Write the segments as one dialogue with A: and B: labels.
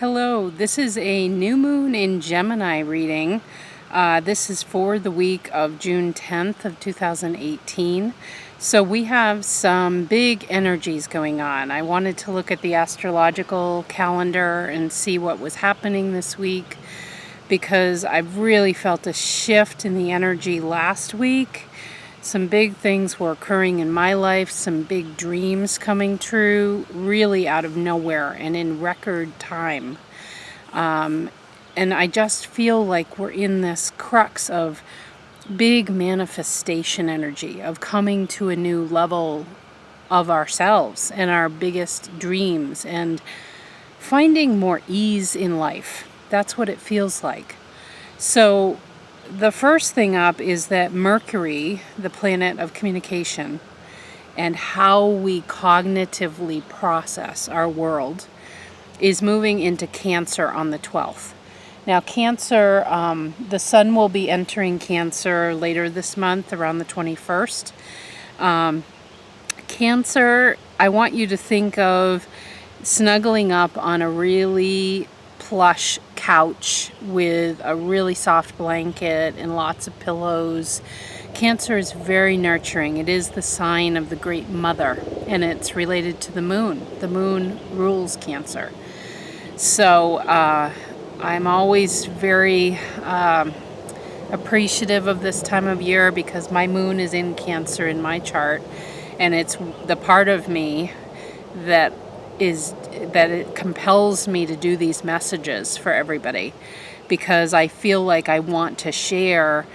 A: Hello, this is a new moon in Gemini reading. This is for the week of June 10th of 2018. So we have some big energies going on. I wanted to look at the astrological calendar and see what was happening this week because I've really felt a shift in the energy last week. Some big things were occurring in my life, some big dreams coming true, really out of nowhere and in record time. And I just feel like we're in this crux of big manifestation energy, of coming to a new level of ourselves and our biggest dreams and finding more ease in life. That's what it feels like. So the first thing up is that Mercury, the planet of communication, and how we cognitively process our world, is moving into Cancer on the 12th. Now Cancer, the sun will be entering Cancer later this month, around the 21st. Cancer, I want you to think of snuggling up on a really plush couch with a really soft blanket and lots of pillows. Cancer is very nurturing. It is the sign of the Great Mother, and it's related to the moon. The moon rules Cancer. So I'm always very appreciative of this time of year because my moon is in Cancer in my chart, and it's the part of me that it compels me to do these messages for everybody, because I feel like I want to share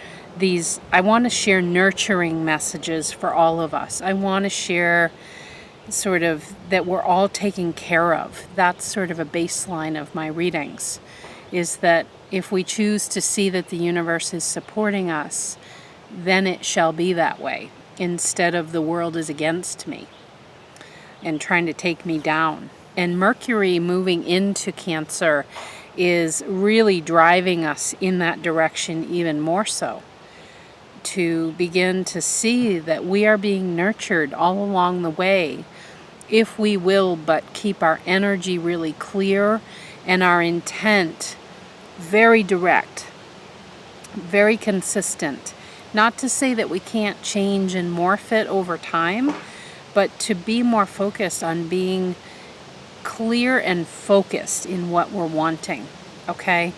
A: nurturing messages for all of us. I want to share sort of that we're all taken care of. That's sort of a baseline of my readings, is that if we choose to see that the universe is supporting us, then it shall be that way, instead of the world is against me and trying to take me down. And Mercury moving into Cancer is really driving us in that direction even more so, to begin to see that we are being nurtured all along the way if we will but keep our energy really clear and our intent very direct, very consistent. Not to say that we can't change and morph it over time, but to be more focused on being clear and focused in what we're wanting, okay?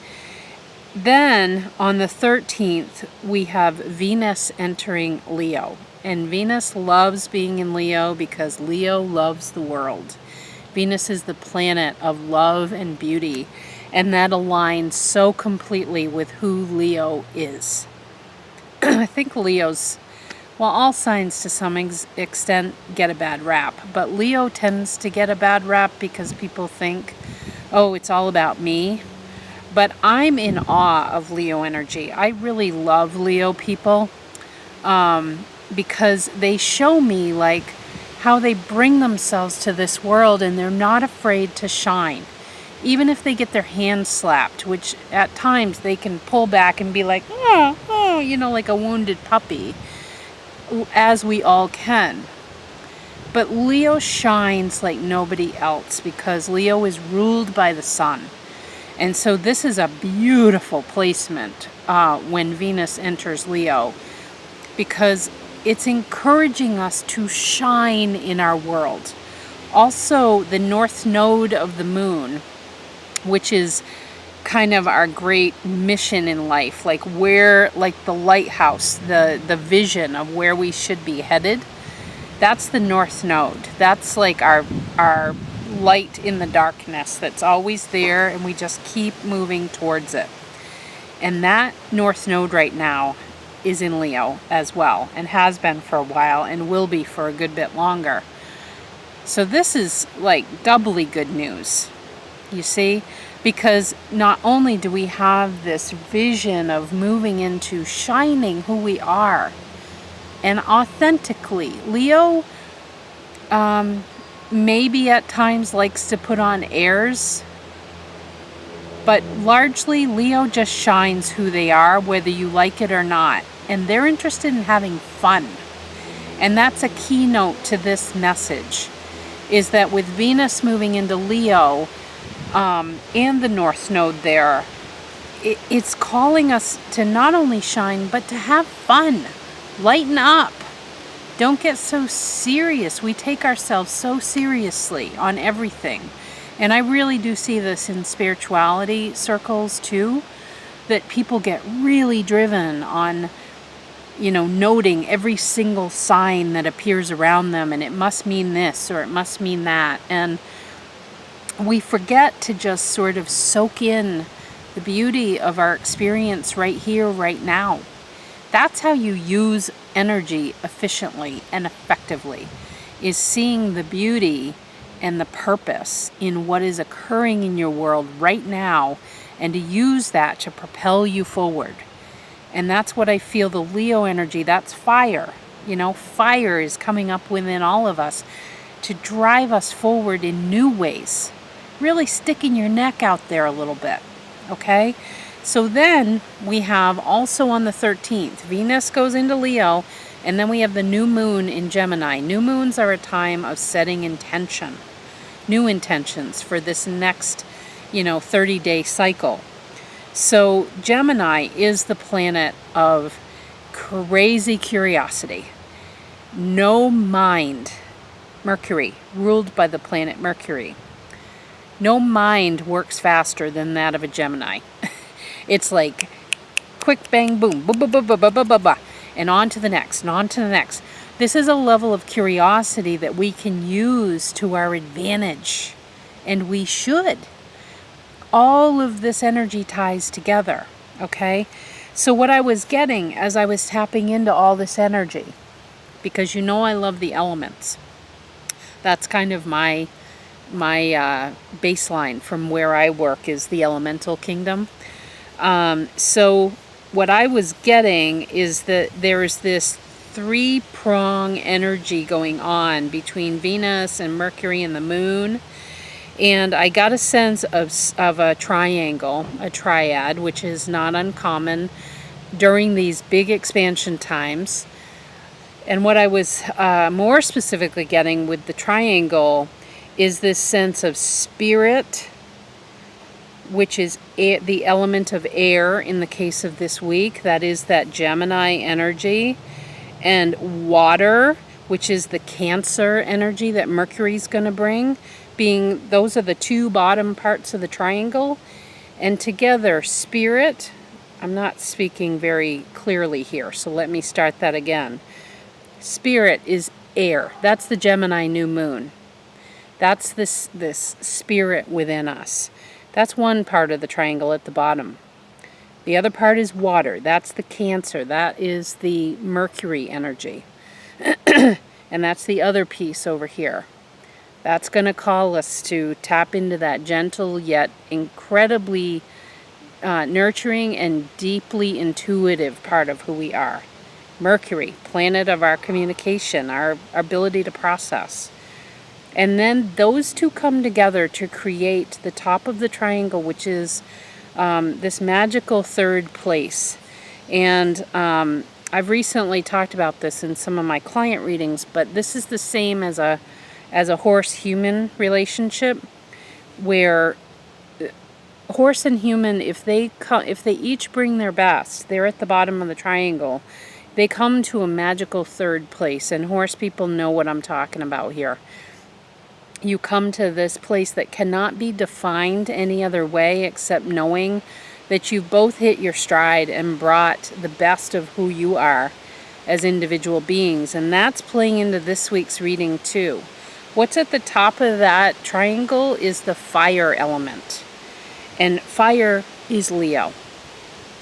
A: Then on the 13th, we have Venus entering Leo. And Venus loves being in Leo because Leo loves the world. Venus is the planet of love and beauty, and that aligns so completely with who Leo is. I think Leo's, well, all signs to some extent get a bad rap, but Leo tends to get a bad rap because people think, oh, it's all about me. But I'm in awe of Leo energy. I really love Leo people because they show me like how they bring themselves to this world and they're not afraid to shine. Even if they get their hands slapped, which at times they can pull back and be like, oh, you know, like a wounded puppy, as we all can. But Leo shines like nobody else because Leo is ruled by the sun. And so this is a beautiful placement when Venus enters Leo, because it's encouraging us to shine in our world. Also, the north node of the moon, which is kind of our great mission in life, like where, like the lighthouse, the vision of where we should be headed, that's the north node. That's like our light in the darkness that's always there, and we just keep moving towards it. And that north node right now is in Leo as well, and has been for a while and will be for a good bit longer. So this is like doubly good news, you see, because not only do we have this vision of moving into shining who we are and authentically. Leo maybe at times likes to put on airs, but largely Leo just shines who they are, whether you like it or not, and they're interested in having fun. And that's a keynote to this message, is that with Venus moving into Leo, and the North Node there, it's calling us to not only shine, but to have fun. Lighten up. Don't get so serious. We take ourselves so seriously on everything. And I really do see this in spirituality circles too, that people get really driven on, noting every single sign that appears around them, and it must mean this or it must mean that. And we forget to just sort of soak in the beauty of our experience right here, right now. That's how you use energy efficiently and effectively, is seeing the beauty and the purpose in what is occurring in your world right now, and to use that to propel you forward. And that's what I feel the Leo energy, that's fire. Fire is coming up within all of us to drive us forward in new ways. Really sticking your neck out there a little bit, okay? So then we have also on the 13th, Venus goes into Leo, and then we have the new moon in Gemini. New moons are a time of setting intention, new intentions for this next, 30-day cycle. So Gemini is the planet of crazy curiosity. No mind. Mercury, ruled by the planet Mercury. No mind works faster than that of a Gemini. It's like quick bang boom, ba ba ba ba ba ba ba, and on to the next, and on to the next. This is a level of curiosity that we can use to our advantage, and we should. All of this energy ties together, okay? So what I was getting as I was tapping into all this energy, because I love the elements. That's kind of my baseline from where I work, is the elemental kingdom. So what I was getting is that there's this three-prong energy going on between Venus and Mercury and the moon. And I got a sense of a triangle, a triad, which is not uncommon during these big expansion times. And what I was more specifically getting with the triangle is this sense of spirit, which is the element of air in the case of this week. That is that Gemini energy. And water, which is the Cancer energy that Mercury's going to bring. Those are the two bottom parts of the triangle. And together, spirit, I'm not speaking very clearly here, so let me start that again. Spirit is air. That's the Gemini New Moon. That's this spirit within us. That's one part of the triangle at the bottom. The other part is water. That's the Cancer. That is the Mercury energy. And that's the other piece over here. That's going to call us to tap into that gentle yet incredibly nurturing and deeply intuitive part of who we are. Mercury, planet of our communication, our ability to process. And then those two come together to create the top of the triangle, which is this magical third place. And I've recently talked about this in some of my client readings, but this is the same as a horse-human relationship, where horse and human, if they each bring their best, they're at the bottom of the triangle, they come to a magical third place. And horse people know what I'm talking about here. You come to this place that cannot be defined any other way except knowing that you've both hit your stride and brought the best of who you are as individual beings. And that's playing into this week's reading too. What's at the top of that triangle is the fire element. And fire is Leo.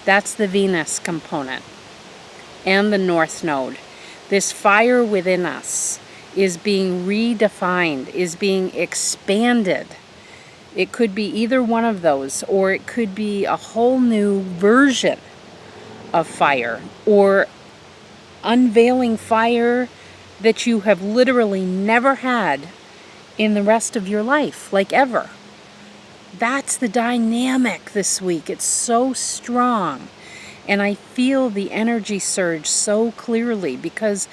A: That's the Venus component. And the North Node. This fire within us is being redefined, is being expanded. It could be either one of those, or it could be a whole new version of fire, or unveiling fire that you have literally never had in the rest of your life, like ever. That's the dynamic this week. It's so strong. And I feel the energy surge so clearly because,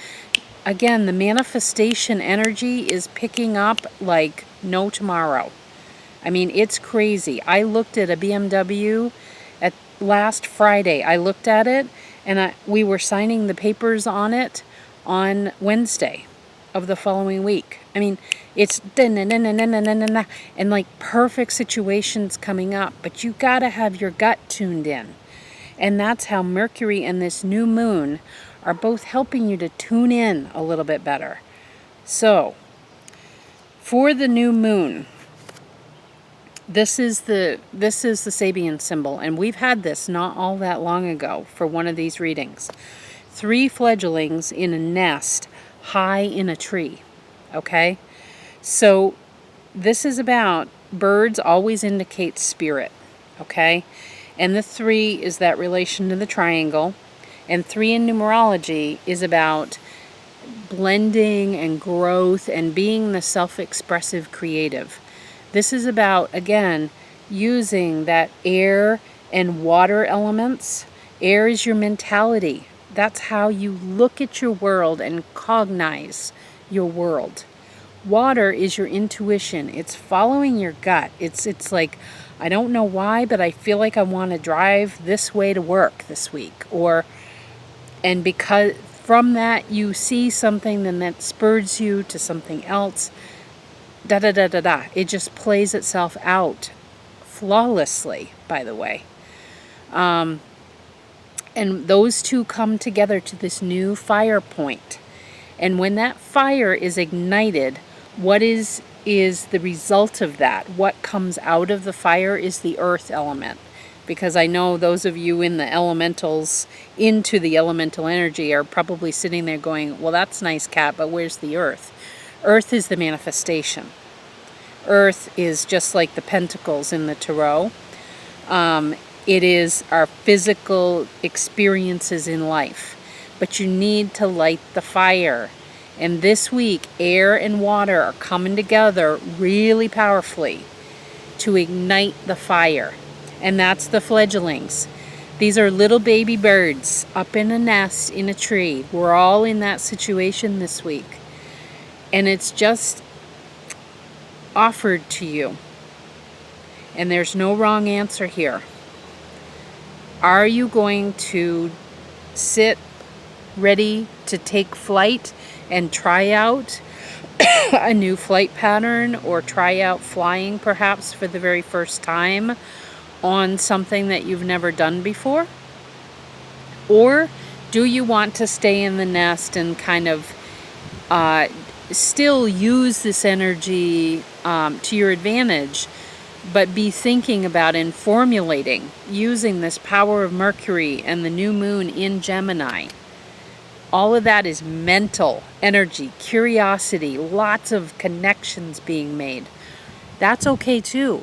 A: again, the manifestation energy is picking up like no tomorrow. I mean, it's crazy. I looked at a BMW at last Friday. I looked at it, and we were signing the papers on it on Wednesday of the following week. I mean, it's and like perfect situations coming up, but you gotta have your gut tuned in. And that's how Mercury and this new moon are both helping you to tune in a little bit better. So, for the new moon, this is the Sabian symbol, and we've had this not all that long ago for one of these readings. 3 fledglings in a nest high in a tree. Okay? So this is about birds always indicate spirit. Okay? And the 3 is that relation to the triangle. And 3 in numerology is about blending and growth and being the self-expressive creative. This is about, again, using that air and water elements. Air is your mentality. That's how you look at your world and cognize your world. Water is your intuition. It's following your gut. It's like, I don't know why, but I feel like I want to drive this way to work this week. And because from that you see something, then that spurs you to something else. It just plays itself out flawlessly, by the way. And those two come together to this new fire point. And when that fire is ignited, what is the result of that? What comes out of the fire is the earth element. Because I know those of you in the elementals, into the elemental energy, are probably sitting there going, well, that's nice, Kat, but where's the earth? Earth is the manifestation. Earth is just like the pentacles in the tarot. It is our physical experiences in life. But you need to light the fire. And this week, air and water are coming together really powerfully to ignite the fire. And that's the fledglings. These are little baby birds up in a nest in a tree. We're all in that situation this week. And it's just offered to you. And there's no wrong answer here. Are you going to sit ready to take flight and try out a new flight pattern, or try out flying perhaps for the very first time on something that you've never done before? Or do you want to stay in the nest and kind of still use this energy to your advantage, but be thinking about and formulating using this power of Mercury and the new moon in Gemini? All of that is mental energy, curiosity, lots of connections being made. That's okay too.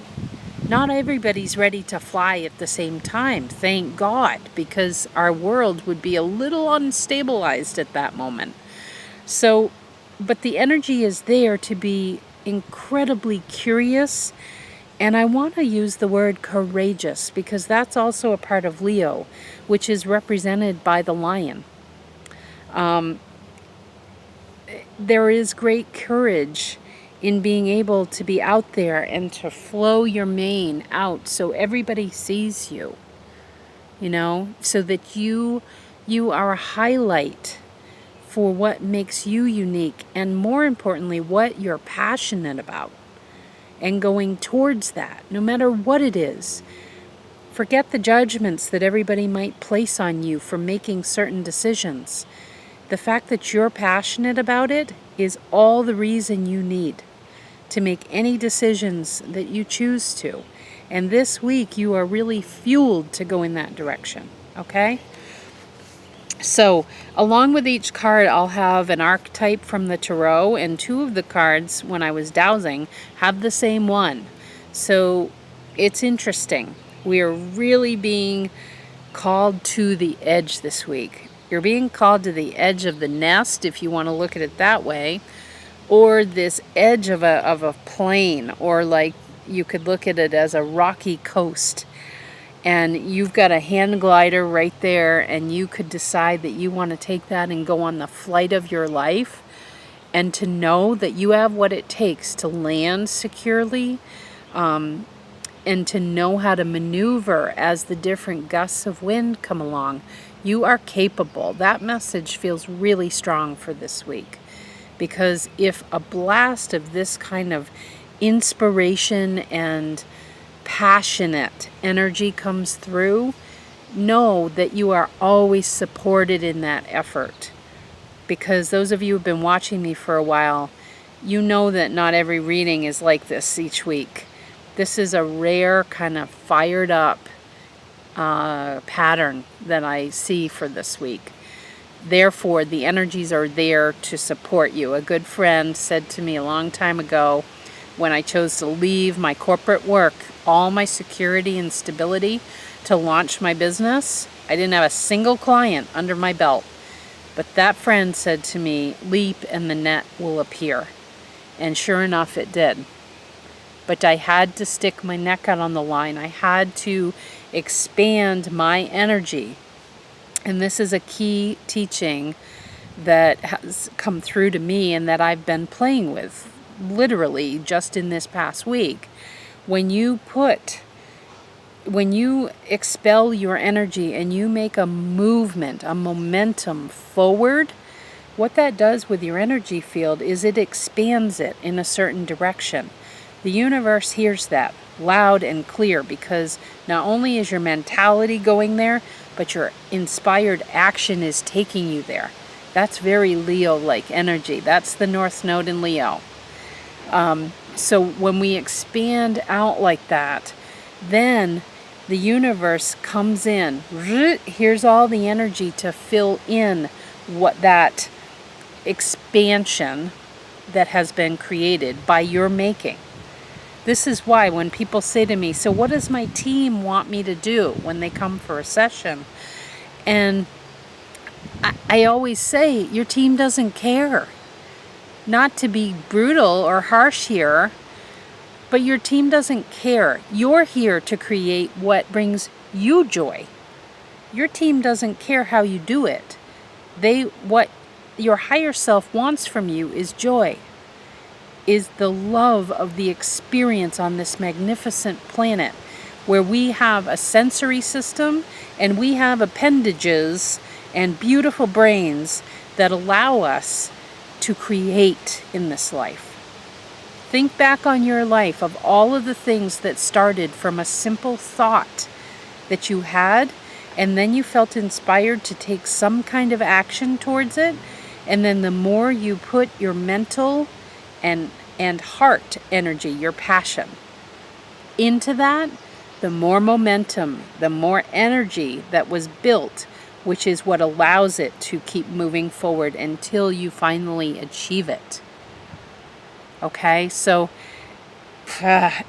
A: Not everybody's ready to fly at the same time, thank God, because our world would be a little unstabilized at that moment. So, but the energy is there to be incredibly curious, and I want to use the word courageous, because that's also a part of Leo, which is represented by the lion. There is great courage in being able to be out there and to flow your mane out so everybody sees you, so that you are a highlight for what makes you unique, and more importantly, what you're passionate about, and going towards that, no matter what it is. Forget the judgments that everybody might place on you for making certain decisions. The fact that you're passionate about it is all the reason you need to make any decisions that you choose to. And this week you are really fueled to go in that direction, okay? So, along with each card, I'll have an archetype from the tarot, and 2 of the cards, when I was dowsing, have the same one. So, it's interesting. We are really being called to the edge this week. You're being called to the edge of the nest, if you want to look at it that way, or this edge of a plain, or like you could look at it as a rocky coast, and you've got a hand glider right there, and you could decide that you want to take that and go on the flight of your life, and to know that you have what it takes to land securely, and to know how to maneuver as the different gusts of wind come along. You are capable. That message feels really strong for this week, because if a blast of this kind of inspiration and passionate energy comes through, know that you are always supported in that effort. Because those of you who have been watching me for a while, you know that not every reading is like this each week. This is a rare kind of fired up pattern that I see for this week. Therefore, the energies are there to support you. A good friend said to me a long time ago, when I chose to leave my corporate work, all my security and stability, to launch my business, I didn't have a single client under my belt. But that friend said to me, leap and the net will appear. And sure enough, it did. But I had to stick my neck out on the line. I had to expand my energy. And this is a key teaching that has come through to me and that I've been playing with literally just in this past week. When you expel your energy and you make a movement, a momentum forward, what that does with your energy field is it expands it in a certain direction. The universe hears that loud and clear, because not only is your mentality going there, but your inspired action is taking you there. That's very Leo-like energy. That's the North Node in Leo. So when we expand out like that, then the universe comes in. Here's all the energy to fill in what that expansion that has been created by your making. This is why when people say to me, so what does my team want me to do when they come for a session? And I always say, your team doesn't care. Not to be brutal or harsh here, but your team doesn't care. You're here to create what brings you joy. Your team doesn't care how you do it. What your higher self wants from you is joy, is the love of the experience on this magnificent planet, where we have a sensory system and we have appendages and beautiful brains that allow us to create in this life. Think back on your life of all of the things that started from a simple thought that you had, and then you felt inspired to take some kind of action towards it. And then the more you put your mental and heart energy, your passion, into that, the more momentum, the more energy that was built, which is what allows it to keep moving forward until you finally achieve it. Okay, so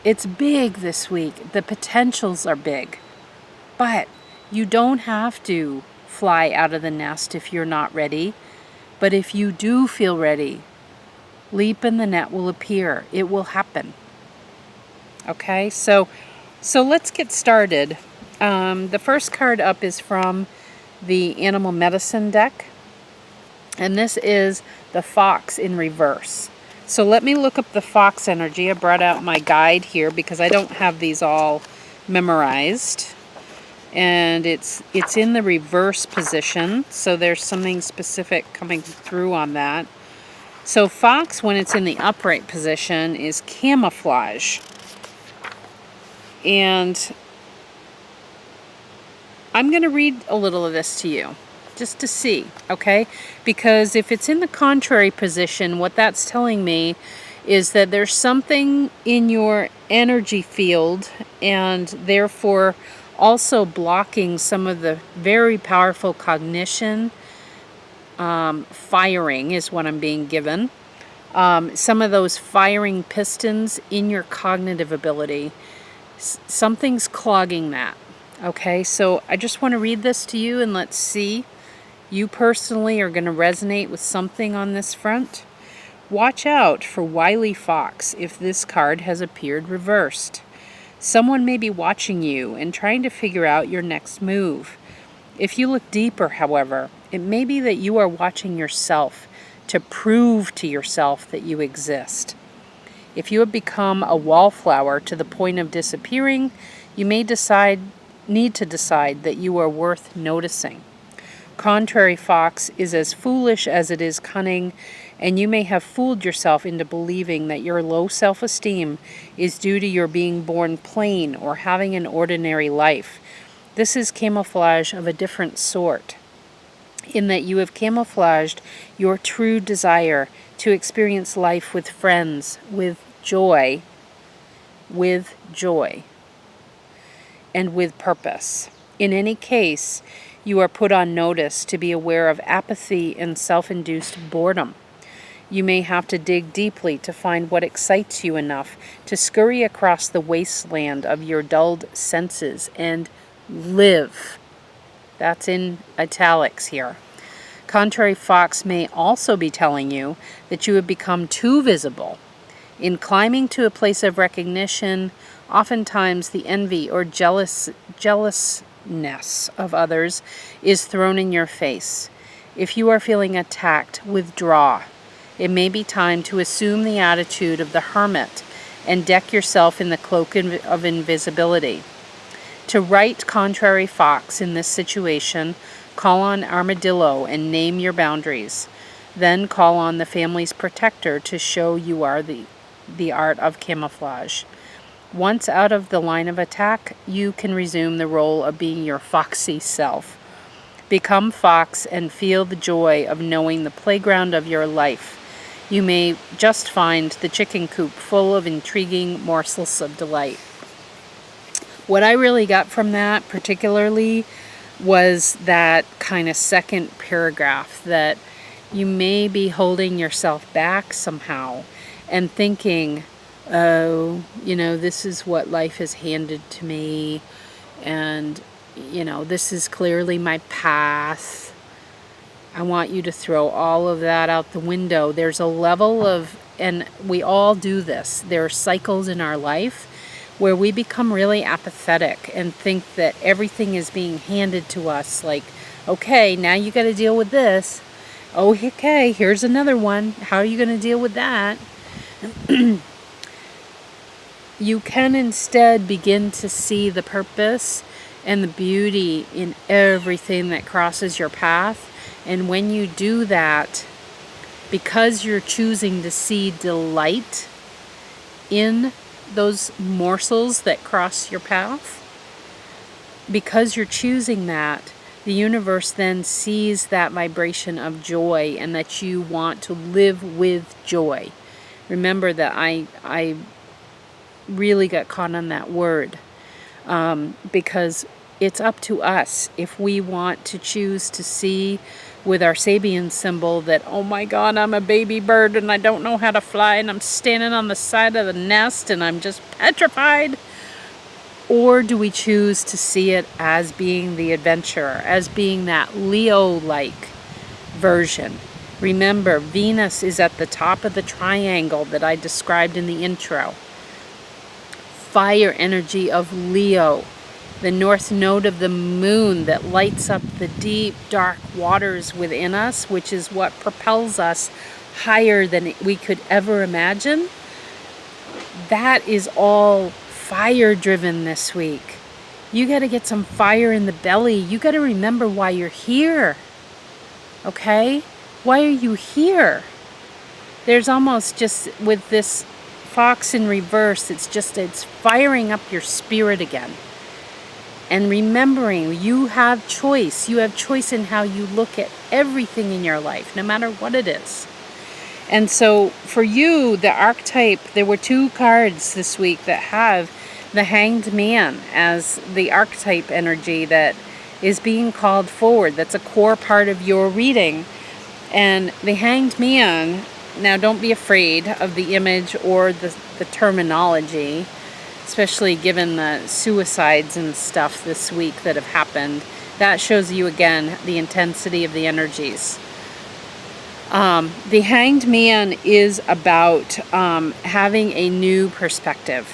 A: it's big this week. The potentials are big, but you don't have to fly out of the nest if you're not ready. But if you do feel ready, leap and the net will appear. It will happen. Okay, so let's get started. The first card up is from the Animal Medicine deck, and this is the Fox in reverse. So let me look up the Fox energy. I brought out my guide here because I don't have these all memorized. And it's in the reverse position, so there's something specific coming through on that. So Fox, when it's in the upright position, is camouflage. And I'm going to read a little of this to you, just to see, okay? Because if it's in the contrary position, what that's telling me is that there's something in your energy field, and therefore also blocking some of the very powerful cognition. Firing is what I'm being given. Some of those firing pistons in your cognitive ability. Something's clogging that. Okay, so I just want to read this to you, and let's see. You personally are going to resonate with something on this front. Watch out for Wily Fox if this card has appeared reversed. Someone may be watching you and trying to figure out your next move. If you look deeper, however, it may be that you are watching yourself to prove to yourself that you exist. If you have become a wallflower to the point of disappearing, you may need to decide that you are worth noticing. Contrary fox is as foolish as it is cunning, and you may have fooled yourself into believing that your low self-esteem is due to your being born plain or having an ordinary life. This is camouflage of a different sort, in that you have camouflaged your true desire to experience life with friends, with joy, and with purpose. In any case, you are put on notice to be aware of apathy and self-induced boredom. You may have to dig deeply to find what excites you enough to scurry across the wasteland of your dulled senses and live. That's in italics here. Contrary fox may also be telling you that you have become too visible. In climbing to a place of recognition, oftentimes the envy or jealousness of others is thrown in your face. If you are feeling attacked, withdraw. It may be time to assume the attitude of the hermit and deck yourself in the cloak of invisibility. To right contrary fox in this situation, call on armadillo and name your boundaries. Then call on the family's protector to show you are the art of camouflage. Once out of the line of attack, you can resume the role of being your foxy self. Become fox and feel the joy of knowing the playground of your life. You may just find the chicken coop full of intriguing morsels of delight. What I really got from that particularly was that kind of second paragraph, that you may be holding yourself back somehow and thinking, oh, this is what life has handed to me, and, this is clearly my path. I want you to throw all of that out the window. There's a level of, and we all do this, there are cycles in our life where we become really apathetic and think that everything is being handed to us, like, okay, now you got to deal with this. Oh, okay, here's another one. How are you going to deal with that? You can instead begin to see the purpose and the beauty in everything that crosses your path. And when you do that, because you're choosing to see delight in those morsels that cross your path, because you're choosing that, the universe then sees that vibration of joy and that you want to live with joy. Remember that I really got caught on that word, because it's up to us if we want to choose to see with our Sabian symbol that, oh my God, I'm a baby bird and I don't know how to fly and I'm standing on the side of the nest and I'm just petrified. Or do we choose to see it as being the adventurer, as being that Leo-like version? Remember, Venus is at the top of the triangle that I described in the intro. Fire energy of Leo, the north node of the moon that lights up the deep, dark waters within us, which is what propels us higher than we could ever imagine. That is all fire-driven this week. You got to get some fire in the belly. You got to remember why you're here. Okay? Why are you here? There's almost just, with this fox in reverse, it's firing up your spirit again. And remembering you have choice. You have choice in how you look at everything in your life, no matter what it is. And so for you, the archetype, there were 2 cards this week that have the Hanged Man as the archetype energy that is being called forward. That's a core part of your reading. And the Hanged Man, now don't be afraid of the image or the terminology, especially given the suicides and stuff this week that have happened. That shows you again the intensity of the energies. The Hanged Man is about having a new perspective.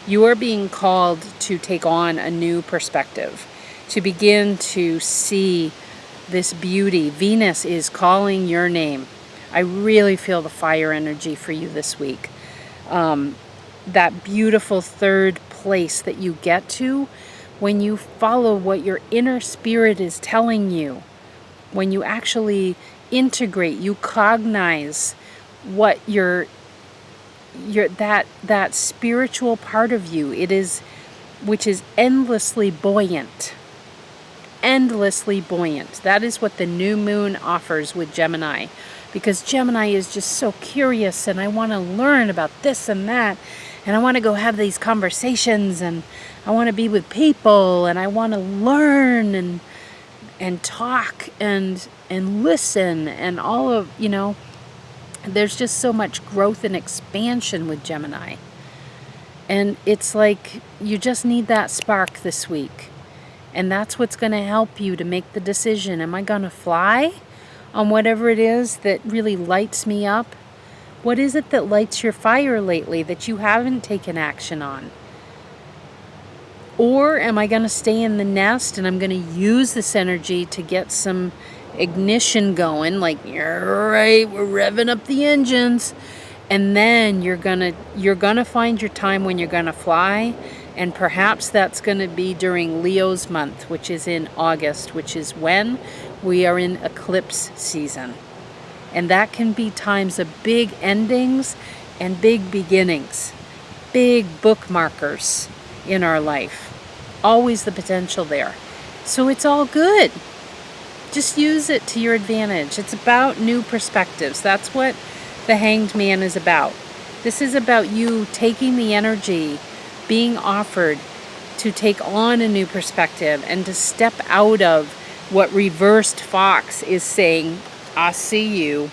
A: You are being called to take on a new perspective, to begin to see this beauty. Venus is calling your name. I really feel the fire energy for you this week. that beautiful third place that you get to when you follow what your inner spirit is telling you. When you actually integrate, you cognize what your that spiritual part of you it is, which is endlessly buoyant. Endlessly buoyant. That is what the new moon offers with Gemini, because Gemini is just so curious, and I want to learn about this and that, and I want to go have these conversations, and I want to be with people, and I want to learn and talk and listen, and all of, there's just so much growth and expansion with Gemini. And it's like you just need that spark this week. And that's what's going to help you to make the decision. Am I going to fly on whatever it is that really lights me up? What is it that lights your fire lately that you haven't taken action on? Or am I going to stay in the nest and I'm going to use this energy to get some ignition going, like, you're right, we're revving up the engines, and then you're gonna find your time when you're gonna fly, and perhaps that's gonna be during Leo's month, which is in August, which is when we are in eclipse season. And that can be times of big endings and big beginnings, big bookmarkers in our life. Always the potential there. So it's all good. Just use it to your advantage. It's about new perspectives. That's what the Hanged Man is about. This is about you taking the energy being offered to take on a new perspective and to step out of what reversed Fox is saying, I see you.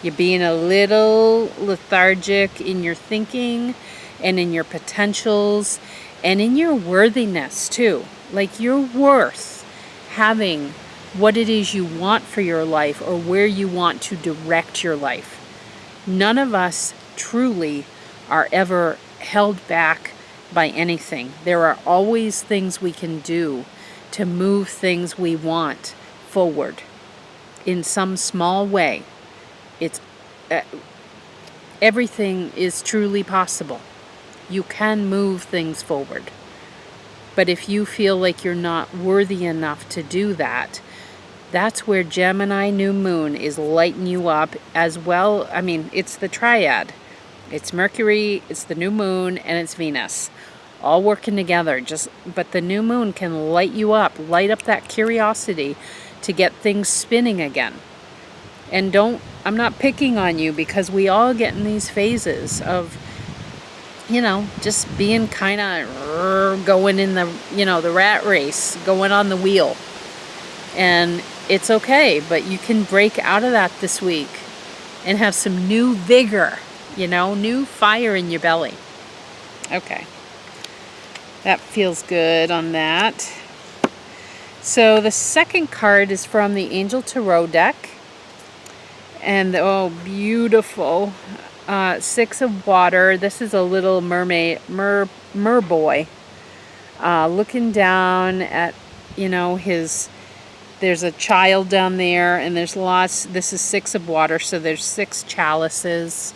A: You're being a little lethargic in your thinking and in your potentials and in your worthiness too. Like, you're worth having what it is you want for your life or where you want to direct your life. None of us truly are ever held back by anything. There are always things we can do to move things we want forward in some small way. It's everything is truly possible. You can move things forward. But if you feel like you're not worthy enough to do that, that's where Gemini New Moon is lighting you up as well. I mean, it's the triad. It's Mercury, it's the new moon, and it's Venus. All working together. But the new moon can light you up, light up that curiosity to get things spinning again. And I'm not picking on you, because we all get in these phases of, just being kind of going in the rat race, going on the wheel. And it's okay, but you can break out of that this week and have some new vigor, new fire in your belly. Okay. That feels good on that. So the second card is from the Angel Tarot deck. And, beautiful. Six of Water. This is a little merboy. Looking down at, there's a child down there, and there's lots. This is Six of Water, so there's 6 chalices.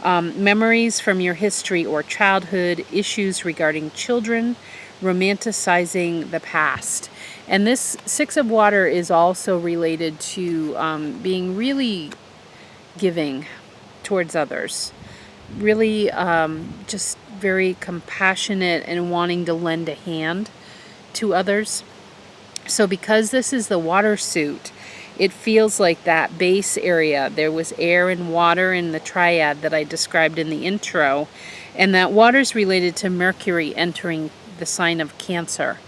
A: Memories from your history or childhood, issues regarding children, romanticizing the past. And this 6 of Water is also related to being really giving towards others. Really just very compassionate and wanting to lend a hand to others. So because this is the water suit, it feels like that base area. There was air and water in the triad that I described in the intro. And that water's related to Mercury entering the sign of Cancer.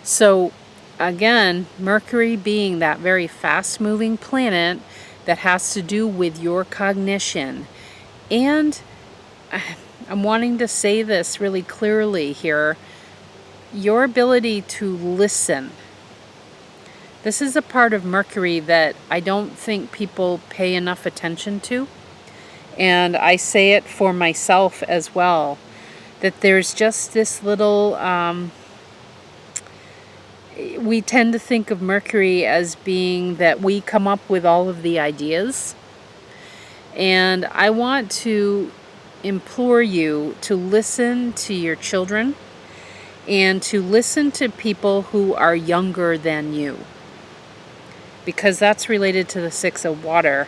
A: So again, Mercury being that very fast-moving planet that has to do with your cognition. And I'm wanting to say this really clearly here. Your ability to listen. This is a part of Mercury that I don't think people pay enough attention to. And I say it for myself as well, that there's just this little, we tend to think of Mercury as being that we come up with all of the ideas. And I want to implore you to listen to your children and to listen to people who are younger than you, because that's related to the Six of Water.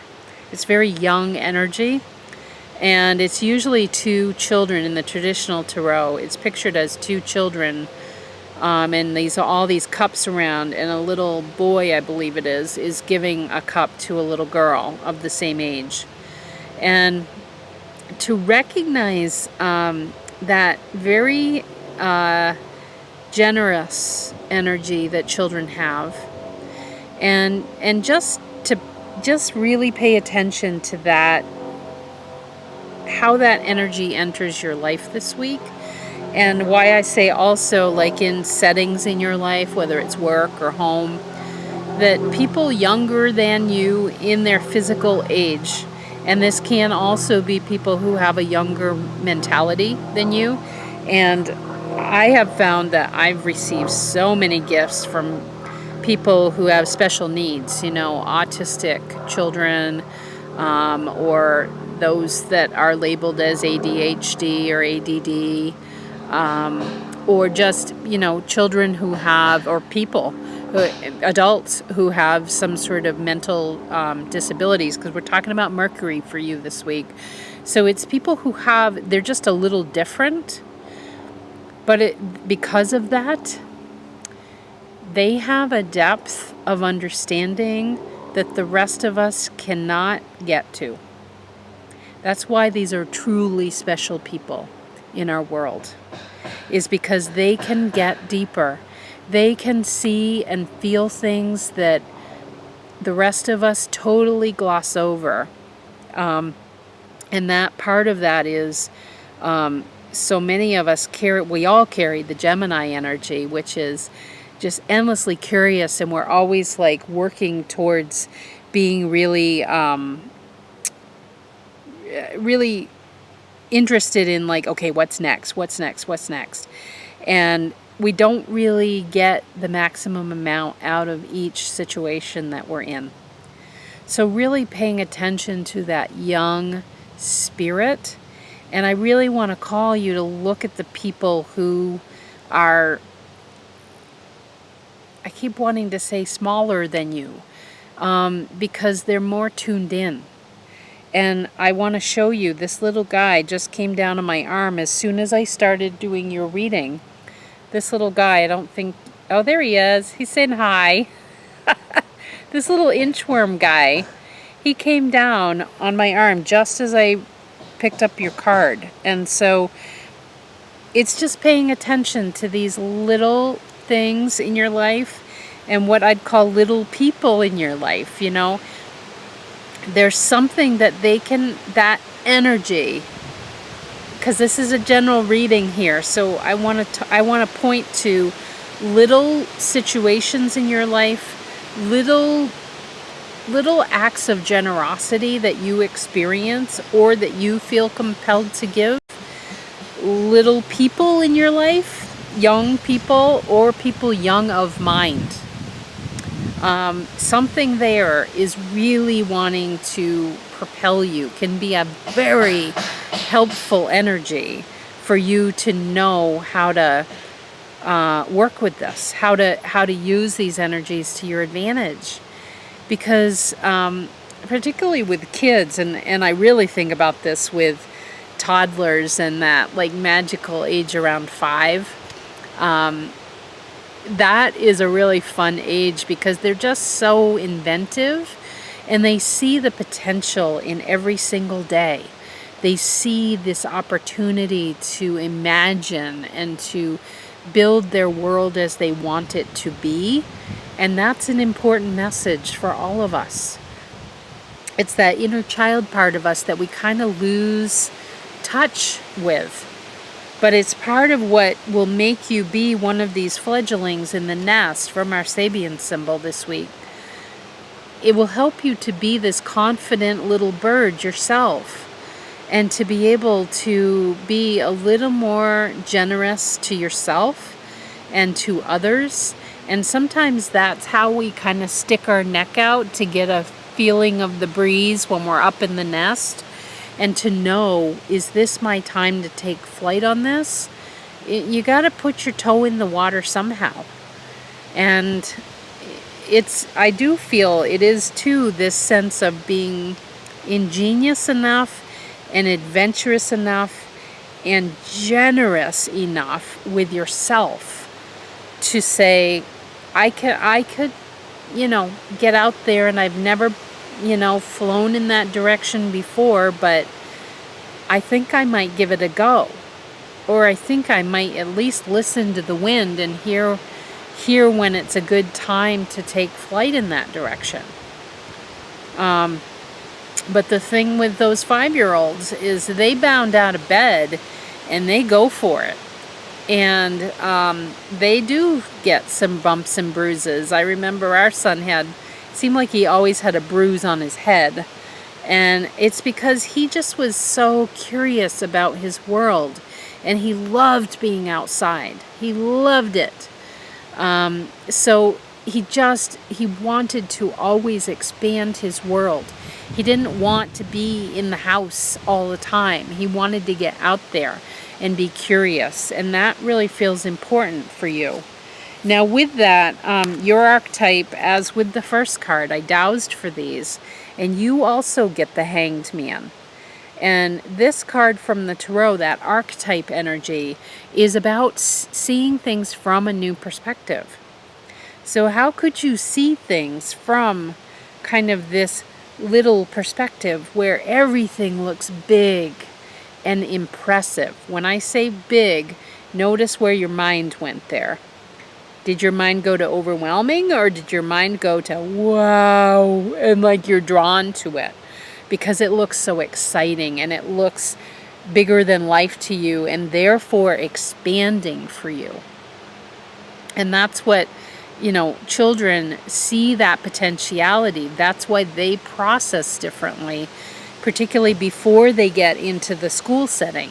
A: It's very young energy, and it's usually two children in the traditional tarot. It's pictured as two children, and all these cups around, and a little boy, I believe it is giving a cup to a little girl of the same age. And to recognize that very generous energy that children have, and just really pay attention to that, how that energy enters your life this week. And why I say also, like in settings in your life, whether it's work or home, that people younger than you in their physical age, and this can also be people who have a younger mentality than you. And I have found that I've received so many gifts from people who have special needs, autistic children, or those that are labeled as ADHD or ADD, or just, children who have, or people, adults who have some sort of mental disabilities, because we're talking about Mercury for you this week. So it's people who they're just a little different, but because of that, they have a depth of understanding that the rest of us cannot get to. That's why these are truly special people in our world, is because they can get deeper. They can see and feel things that the rest of us totally gloss over. And that part of that is, so many of us we all carry the Gemini energy, which is just endlessly curious, and we're always like working towards being really, really interested in, like, okay, what's next? And we don't really get the maximum amount out of each situation that we're in. So really paying attention to that young spirit. And I really want to call you to look at the people who are, I keep wanting to say smaller than you, because they're more tuned in. And I want to show you, this little guy just came down on my arm as soon as I started doing your reading. This little guy, oh, there he is. He's saying hi. This little inchworm guy, he came down on my arm just as I picked up your card. And so it's just paying attention to these little things in your life and what I'd call little people in your life, There's something that that energy, because this is a general reading here, so I want to point to little situations in your life, little acts of generosity that you experience or that you feel compelled to give, little people in your life, young people or people young of mind. Something there is really wanting to propel you, can be a very helpful energy for you to know how to work with this, how to use these energies to your advantage. Because particularly with kids, and I really think about this with toddlers and that like magical age around 5, that is a really fun age because they're just so inventive and they see the potential in every single day. They see this opportunity to imagine and to build their world as they want it to be. And that's an important message for all of us. It's that inner child part of us that we kind of lose touch with. But it's part of what will make you be one of these fledglings in the nest from our Sabian symbol this week. It will help you to be this confident little bird yourself and to be able to be a little more generous to yourself and to others. And sometimes that's how we kind of stick our neck out to get a feeling of the breeze when we're up in the nest. and to know, is this my time to take flight on this? You got to put your toe in the water somehow. And I do feel it is too this sense of being ingenious enough and adventurous enough and generous enough with yourself to say, I could, get out there, and I've never, flown in that direction before, but I think I might give it a go. Or I think I might at least listen to the wind and hear when it's a good time to take flight in that direction. But the thing with those 5-year-olds is they bound out of bed and they go for it. And they do get some bumps and bruises. I remember our son seemed like he always had a bruise on his head. And it's because he just was so curious about his world. And he loved being outside. He loved it. So he wanted to always expand his world. He didn't want to be in the house all the time. He wanted to get out there and be curious. And that really feels important for you. Now with that, your archetype, as with the first card, I dowsed for these. And you also get the Hanged Man. And this card from the Tarot, that archetype energy, is about seeing things from a new perspective. So how could you see things from kind of this little perspective where everything looks big and impressive? When I say big, notice where your mind went there. Did your mind go to overwhelming, or did your mind go to wow, and like you're drawn to it? Because it looks so exciting and it looks bigger than life to you, and therefore expanding for you. And that's what, children see, that potentiality. That's why they process differently, particularly before they get into the school setting,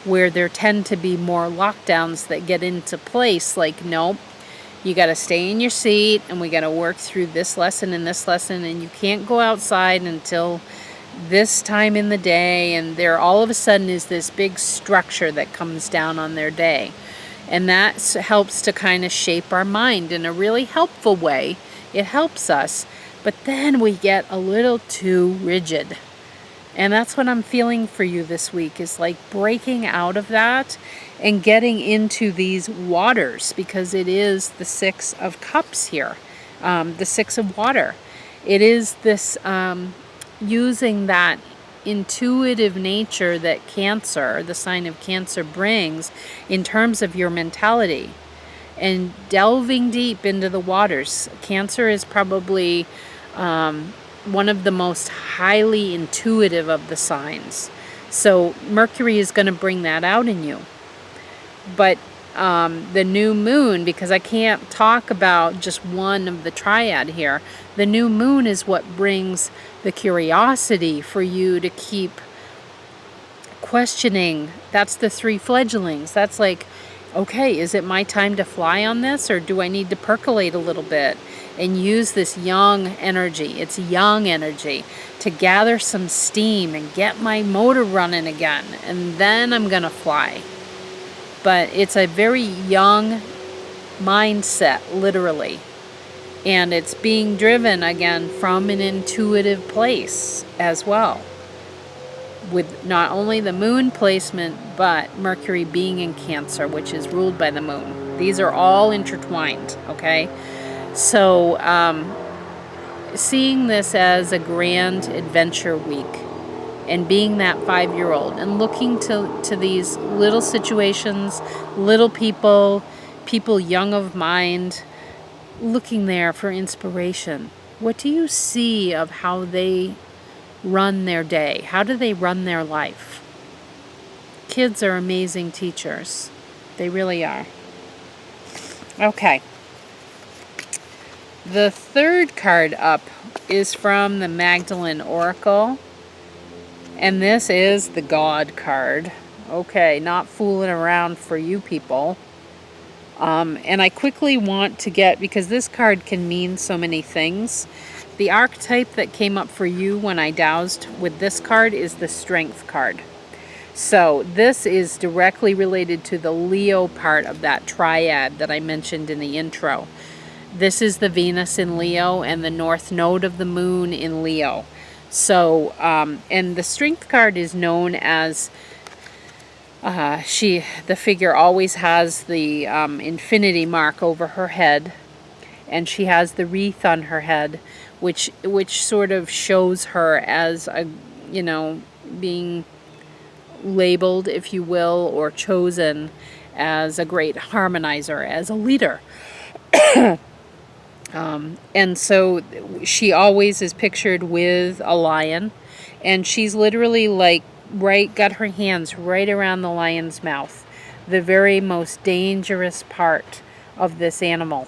A: where there tend to be more lockdowns that get into place. Like, nope, you got to stay in your seat, and we got to work through this lesson and this lesson, and you can't go outside until this time in the day. And there all of a sudden is this big structure that comes down on their day. And that helps to kind of shape our mind in a really helpful way. It helps us. But then we get a little too rigid. And that's what I'm feeling for you this week, is like breaking out of that and getting into these waters, because it is the 6 of Cups here, the 6 of water. It is this using that intuitive nature that Cancer, the sign of Cancer, brings in terms of your mentality, and delving deep into the waters. Cancer is probably one of the most highly intuitive of the signs. So Mercury is going to bring that out in you. But the new moon, because I can't talk about just one of the triad here, the new moon is what brings the curiosity for you to keep questioning. That's the 3 fledglings. That's like, okay, is it my time to fly on this, or do I need to percolate a little bit and use this young energy? It's young energy to gather some steam and get my motor running again, and then I'm gonna fly. But it's a very young mindset, literally. And it's being driven again from an intuitive place as well, with not only the moon placement, but Mercury being in Cancer, which is ruled by the moon. These are all intertwined, okay? So seeing this as a grand adventure week, and being that 5-year-old, and looking to these little situations, little people young of mind, looking there for inspiration. What do you see of how they run their day? How do they run their life? Kids are amazing teachers. They really are. Okay. The 3rd card up is from the Magdalene Oracle. And this is the God card. Okay, not fooling around for you people. And I quickly want to get, because this card can mean so many things, The archetype that came up for you when I dowsed with this card is the Strength card. So this is directly related to the Leo part of that triad that I mentioned in the intro. This is the Venus in Leo and the North Node of the Moon in Leo. So, and the Strength card is known as, the figure always has the infinity mark over her head, and she has the wreath on her head, which sort of shows her as a, being labeled, if you will, or chosen as a great harmonizer, as a leader. And so she always is pictured with a lion, and she's literally like got her hands right around the lion's mouth, the very most dangerous part of this animal.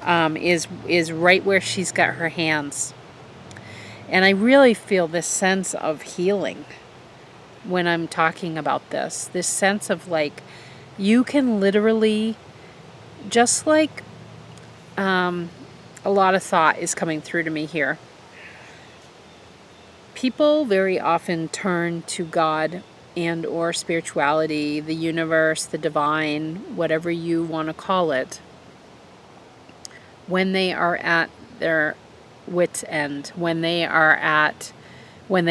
A: Is right where she's got her hands. And I really feel this sense of healing when I'm talking about this sense of like, you can literally, just like, a lot of thought is coming through to me here. People very often turn to God and or spirituality, the universe, the divine, whatever you want to call it, when they are at their wit's end, when they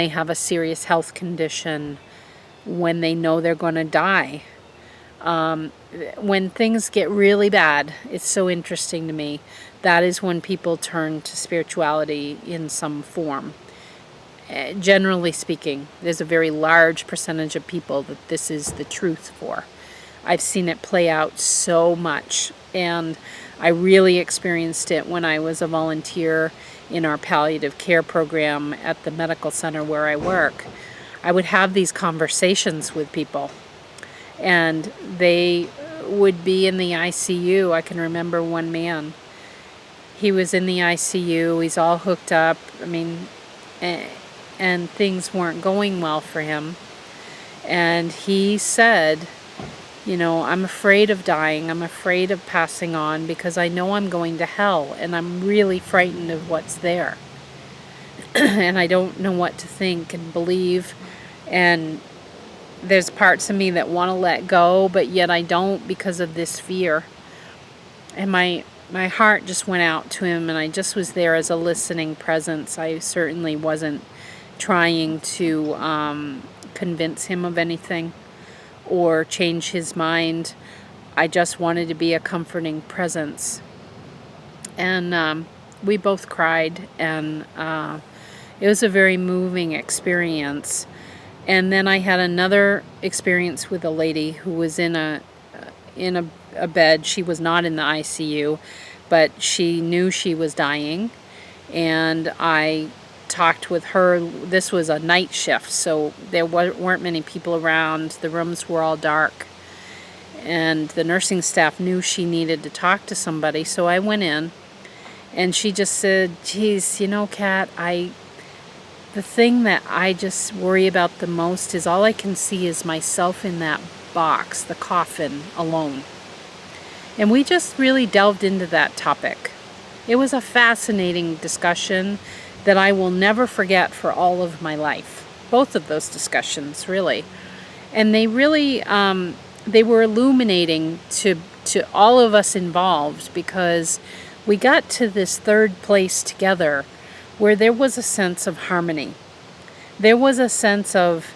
A: have a serious health condition, when they know they're going to die. When things get really bad, it's so interesting to me. That is when people turn to spirituality in some form. Generally speaking, there's a very large percentage of people that this is the truth for. I've seen it play out so much, and I really experienced it when I was a volunteer in our palliative care program at the medical center where I work. I would have these conversations with people, and they would be in the ICU. I can remember one man. He was in the ICU. He's all hooked up. And things weren't going well for him. And he said, I'm afraid of dying. I'm afraid of passing on because I know I'm going to hell, and I'm really frightened of what's there. And I don't know what to think and believe. And there's parts of me that want to let go, but yet I don't because of this fear. And my heart just went out to him, and I just was there as a listening presence. I certainly wasn't trying to convince him of anything or change his mind. I just wanted to be a comforting presence. And we both cried, and it was a very moving experience. And then I had another experience with a lady who was in a bed. She was not in the ICU, but she knew she was dying. And I talked with her. This was a night shift, so there weren't many people around. The rooms were all dark. And the nursing staff knew she needed to talk to somebody, so I went in. And she just said, geez, Kat, the thing that I just worry about the most is all I can see is myself in that box, the coffin, alone. And we just really delved into that topic. It was a fascinating discussion that I will never forget for all of my life. Both of those discussions, really. And they really, they were illuminating to all of us involved, because we got to this third place together where there was a sense of harmony. There was a sense of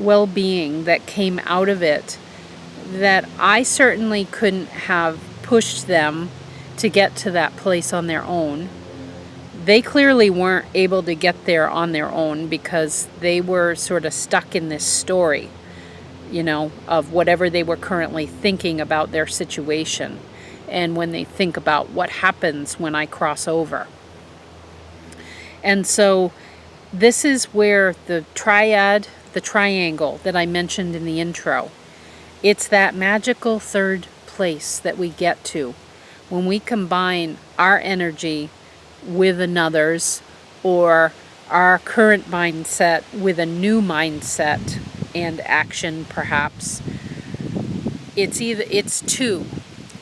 A: well-being that came out of it that I certainly couldn't have pushed them to get to that place on their own. They clearly weren't able to get there on their own because they were sort of stuck in this story, of whatever they were currently thinking about their situation. And when they think about what happens when I cross over. And so this is where the triad, the triangle that I mentioned in the intro, it's that magical third place that we get to when we combine our energy with another's, or our current mindset with a new mindset and action, perhaps. It's two.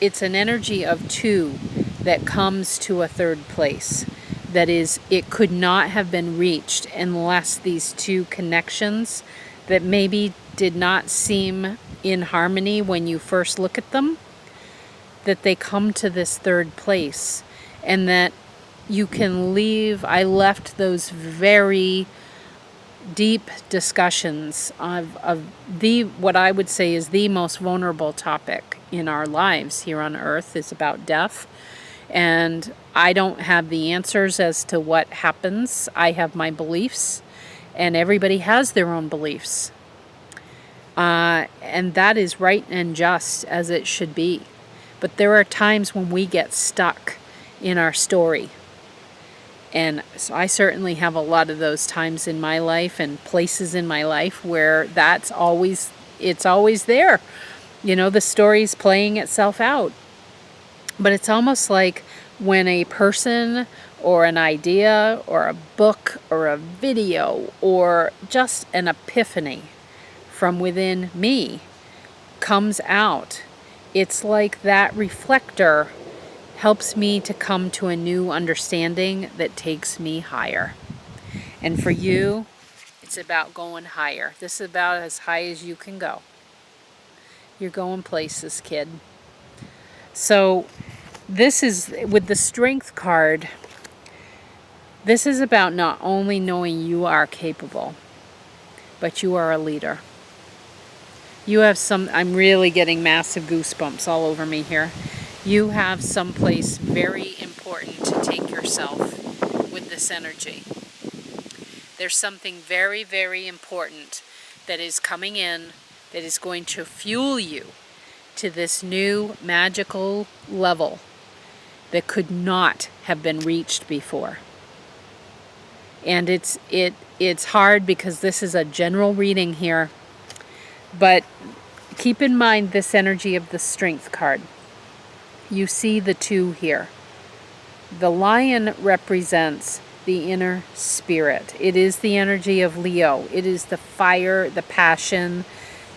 A: It's an energy of two that comes to a third place. that is, it could not have been reached unless these two connections that maybe did not seem in harmony when you first look at them, that they come to this third place, and that you can leave. I left those very deep discussions of the, what I would say is the most vulnerable topic in our lives here on earth, is about death. And I don't have the answers as to what happens. I have my beliefs, and everybody has their own beliefs. And that is right and just, as it should be. But there are times when we get stuck in our story. And so I certainly have a lot of those times in my life and places in my life where it's always there. You know, the story's playing itself out. But it's almost like when a person or an idea or a book or a video or just an epiphany from within me comes out, it's like that reflector helps me to come to a new understanding that takes me higher. And for you, it's about going higher. This is about as high as you can go. You're going places, kid. So this is, with the Strength card, this is about not only knowing you are capable, but you are a leader. You have I'm really getting massive goosebumps all over me here. You have someplace very important to take yourself with this energy. There's something very, very important that is coming in that is going to fuel you to this new magical level that could not have been reached before. And it's hard because this is a general reading here, but keep in mind this energy of the Strength card. You see the two here. The lion represents the inner spirit. It is the energy of Leo. It is the fire, the passion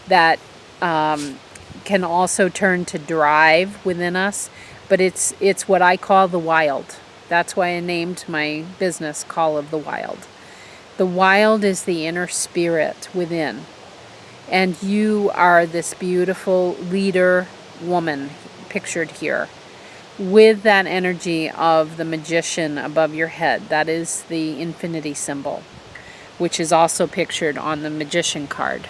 A: that can also turn to drive within us. But it's what I call the wild. That's why I named my business Call of the Wild. The wild is the inner spirit within. And you are this beautiful leader woman pictured here with that energy of the magician above your head. That is the infinity symbol, which is also pictured on the magician card.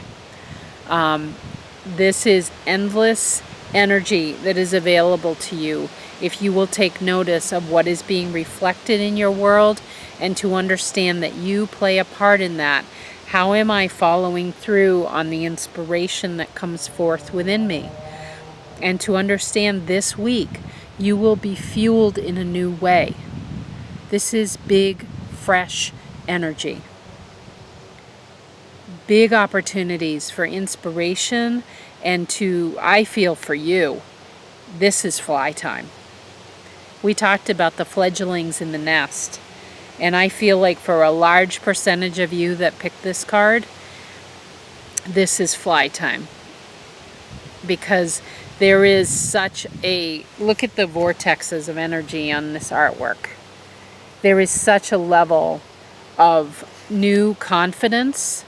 A: This is endless energy that is available to you if you will take notice of what is being reflected in your world, and to understand that you play a part in that. How am I following through on the inspiration that comes forth within me? And to understand this week, you will be fueled in a new way. This is big, fresh energy. Big opportunities for inspiration, and I feel for you, this is fly time. We talked about the fledglings in the nest, and I feel like for a large percentage of you that picked this card, this is fly time. Because there is such a, look at the vortexes of energy on this artwork. There is such a level of new confidence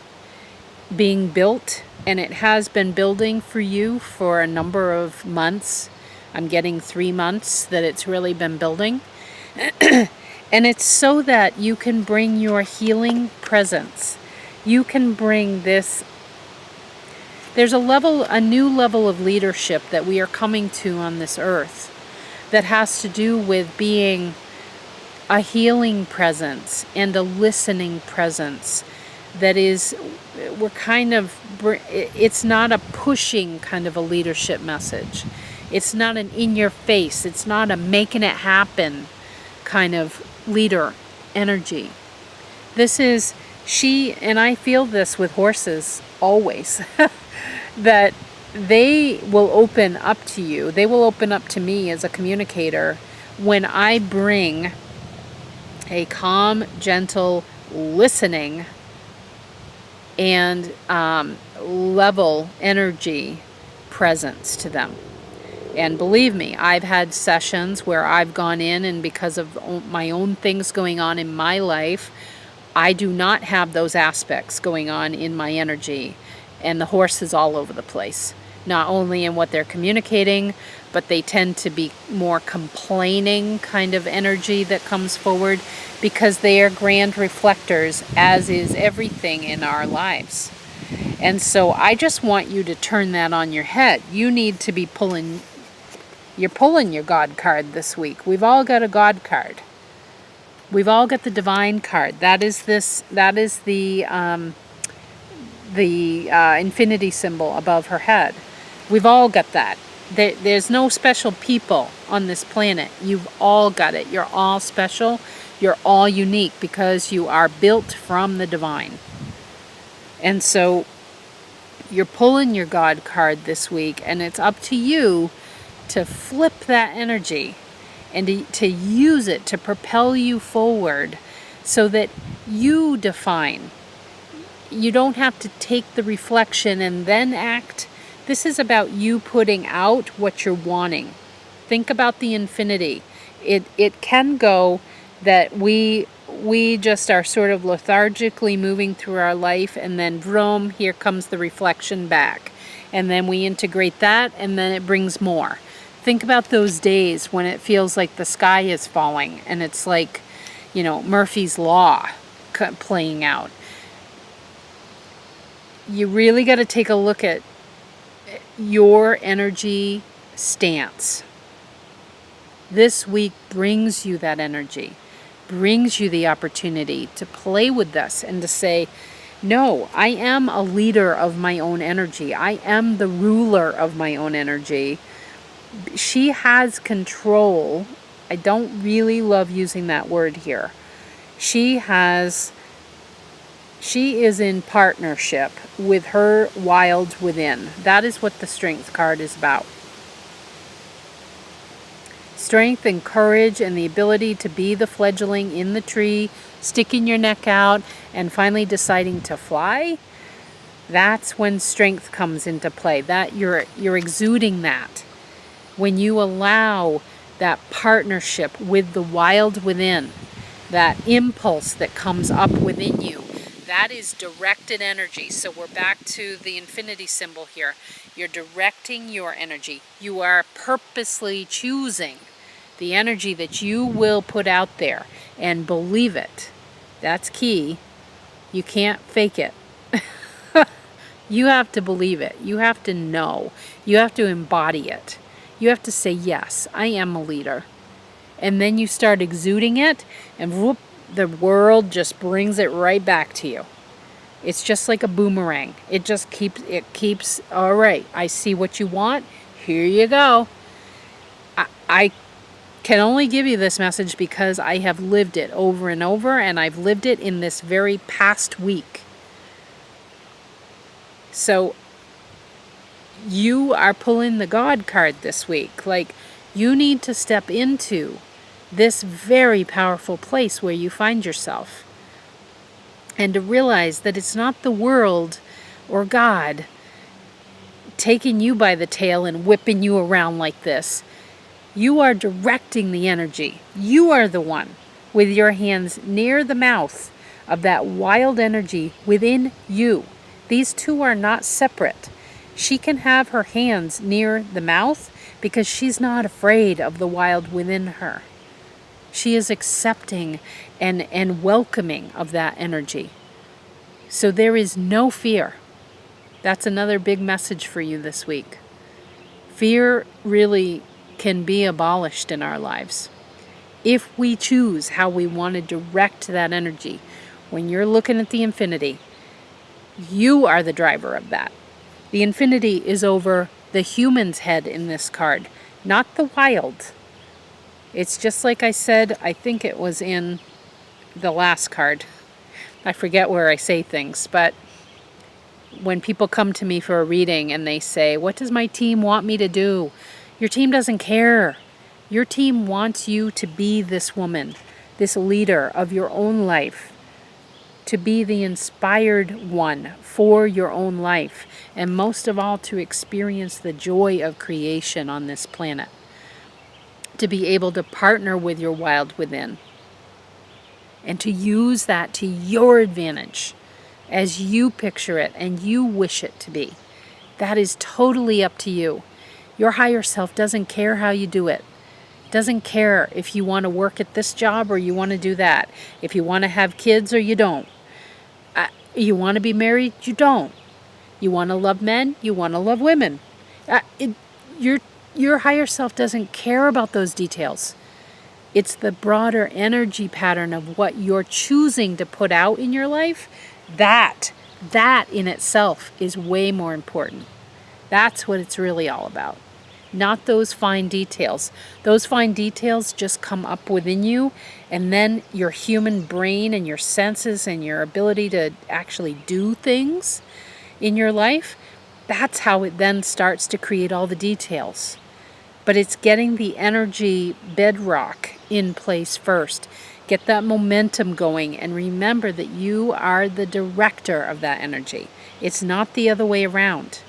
A: being built, and it has been building for you for a number of months. I'm getting 3 months that it's really been building. And it's so that you can bring your healing presence. You can bring this. There's a new level of leadership that we are coming to on this earth that has to do with being a healing presence and a listening presence. That is, it's not a pushing kind of a leadership message. It's not an in your face. It's not a making it happen kind of leader energy. This is and I feel this with horses always, that they will open up to you. They will open up to me as a communicator when I bring a calm, gentle, listening, and level energy presence to them. And believe me, I've had sessions where I've gone in, and because of my own things going on in my life, I do not have those aspects going on in my energy. And the horse is all over the place. Not only in what they're communicating, but they tend to be more complaining kind of energy that comes forward, because they are grand reflectors, as is everything in our lives. And so I just want you to turn that on your head. You need to be pulling, you're pulling your God card this week. We've all got a God card. We've all got the divine card. That is the infinity symbol above her head. We've all got that. There's no special people on this planet. You've all got it. You're all special. You're all unique, because you are built from the divine. And so you're pulling your God card this week, and it's up to you to flip that energy and to use it to propel you forward, so that you define. You don't have to take the reflection and then act. This is about you putting out what you're wanting. Think about the infinity. It can go that we just are sort of lethargically moving through our life, and then vroom, here comes the reflection back. And then we integrate that, and then it brings more. Think about those days when it feels like the sky is falling, and it's like, Murphy's Law playing out. You really got to take a look at your energy stance. This week brings you that energy, brings you the opportunity to play with this and to say, no, I am a leader of my own energy. I am the ruler of my own energy. She has control. I don't really love using that word here. She is in partnership with her wild within. That is what the Strength card is about. Strength and courage and the ability to be the fledgling in the tree, sticking your neck out, and finally deciding to fly. That's when strength comes into play. That you're exuding that. When you allow that partnership with the wild within, that impulse that comes up within you, that is directed energy. So we're back to the infinity symbol here. You're directing your energy. You are purposely choosing the energy that you will put out there, and believe it. That's key. You can't fake it. You have to believe it. You have to know. You have to embody it. You have to say, yes, I am a leader. And then you start exuding it, and whoop, the world just brings it right back to you. It's just like a boomerang. It keeps, all right, I see what you want. Here you go. I can only give you this message because I have lived it over and over, and I've lived it in this very past week. So you are pulling the God card this week. Like, you need to step into this very powerful place where you find yourself, and to realize that it's not the world or God taking you by the tail and whipping you around like this. You are directing the energy. You are the one with your hands near the mouth of that wild energy within you. These two are not separate. She can have her hands near the mouth because she's not afraid of the wild within her. She is accepting and welcoming of that energy. So there is no fear. That's another big message for you this week. Fear really can be abolished in our lives if we choose how we want to direct that energy. When you're looking at the infinity, you are the driver of that. The infinity is over the human's head in this card, not the wild. It's just like I said, I think it was in the last card. I forget where I say things, but when people come to me for a reading and they say, what does my team want me to do? Your team doesn't care. Your team wants you to be this woman, this leader of your own life, to be the inspired one for your own life, and most of all, to experience the joy of creation on this planet, to be able to partner with your wild within, and to use that to your advantage as you picture it and you wish it to be. That is totally up to you. Your higher self doesn't care how you do it. Doesn't care if you want to work at this job or you want to do that. If you want to have kids or you don't. You want to be married, you don't. You want to love men, you want to love women. Your higher self doesn't care about those details. It's the broader energy pattern of what you're choosing to put out in your life. That in itself is way more important. That's what it's really all about. Not those fine details. Those fine details just come up within you, and then your human brain and your senses and your ability to actually do things in your life, that's how it then starts to create all the details. But it's getting the energy bedrock in place first. Get that momentum going, and remember that you are the director of that energy. It's not the other way around.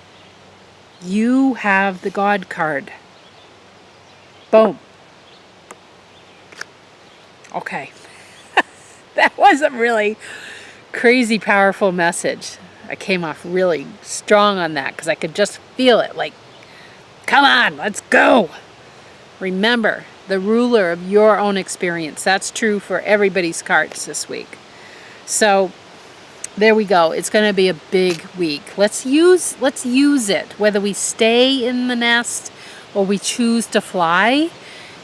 A: You have the God card. Boom. Okay. That was a really crazy powerful message. I came off really strong on that because I could just feel it. Like, come on, let's go. Remember, the ruler of your own experience. That's true for everybody's cards this week. So there we go. It's going to be a big week. Let's use it. Whether we stay in the nest or we choose to fly.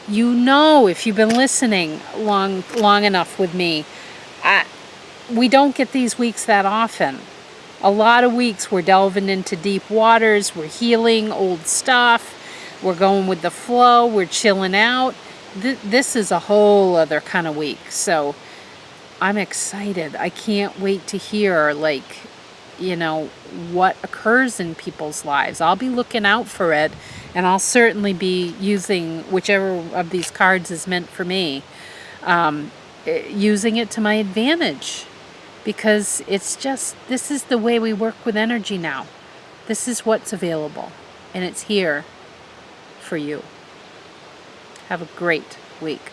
A: You know, if you've been listening long enough with me, we don't get these weeks that often. A lot of weeks we're delving into deep waters, we're healing old stuff, we're going with the flow, we're chilling out. This is a whole other kind of week. So I'm excited. I can't wait to hear, what occurs in people's lives. I'll be looking out for it, and I'll certainly be using whichever of these cards is meant for me, using it to my advantage, because this is the way we work with energy now. This is what's available, and it's here for you. Have a great week.